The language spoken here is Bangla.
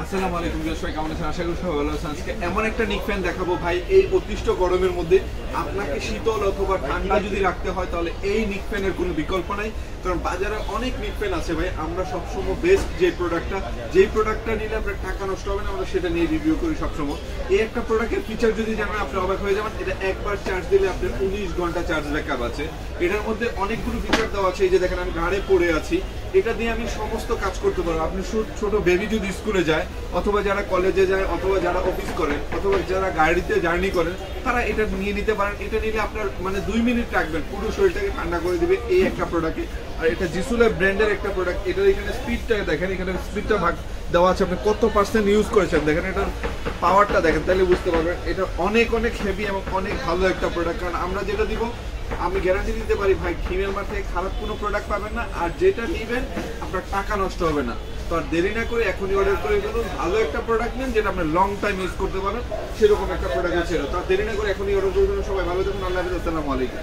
আসসালামু আলাইকুম সবাই, কেমন আছেন? আশা করি সবাই ভালো আছেন। আজকে এমন একটা নিক ফ্যান দেখাবো ভাই, এই অতিষ্ঠ গরমের মধ্যে আপনাকে শীতল অথবা ঠান্ডা যদি রাখতে হয় তাহলে এই নিক ফ্যানের কোনো বিকল্প নাই। কারণ বাজারে অনেক নিক ফ্যান আছে ভাই, আমরা সবসময় বেস্ট যেই প্রোডাক্টটা নিলে আপনার টাকা নষ্ট হবে না আমরা সেটা নিয়ে রিভিউ করি সবসময়। এই একটা প্রোডাক্টের ফিচার যদি জানেন আপনি অবাক হয়ে যাবেন। এটা একবার চার্জ দিলে আপনার 19 ঘন্টা চার্জ ব্যাকআপ আছে। এটার মধ্যে অনেকগুলো ফিচার দেওয়া আছে। এই যে দেখেন আমি ঘাড়ে পড়ে আছি, এটা দিয়ে আমি সমস্ত কাজ করতে পারবো। আপনি ছোট বেবি যদি স্কুলে যায় অথবা যারা কলেজে যায় অথবা যারা অফিস করেন অথবা যারা গাড়িতে জার্নি করেন তারা এটা নিয়ে নিতে পারেন। এটা নিলে আপনার মানে 2 মিনিট রাখবেন, পুরো শরীরটাকে ঠান্ডা করে দিবে এই একটা প্রোডাক্টে। আর এটা জিসুলের ব্র্যান্ডের একটা প্রোডাক্ট। এটার এখানে স্পিডটা দেখেন, এখানে স্পিডটা ভাগ দেওয়া আছে, আপনি কত পার্সেন্ট ইউজ করেছেন দেখেন, এটার পাওয়ারটা দেখেন, তাহলে বুঝতে পারবেন এটা অনেক হেভি এবং অনেক ভালো একটা প্রোডাক্ট। কারণ আমরা যেটা দিব আমি গ্যারান্টি দিতে পারি ভাই, হিমেল মার্ট থেকে খারাপ কোনো প্রোডাক্ট পাবেন না, আর যেটা নেবেন আপনার টাকা নষ্ট হবে না। তো আর দেরি না করে এখনই অর্ডার করে ফেলুন। ভালো একটা প্রোডাক্ট নেন যেটা আপনি লং টাইম ইউজ করতে পারেন, সেরকম একটা প্রোডাক্ট ছিল। তো আর দেরি না করে এখনই অর্ডার করে ফেলুন। সবাই ভালো থাকুন, আল্লাহ হাফেজ, আসসালামু আলাইকুম।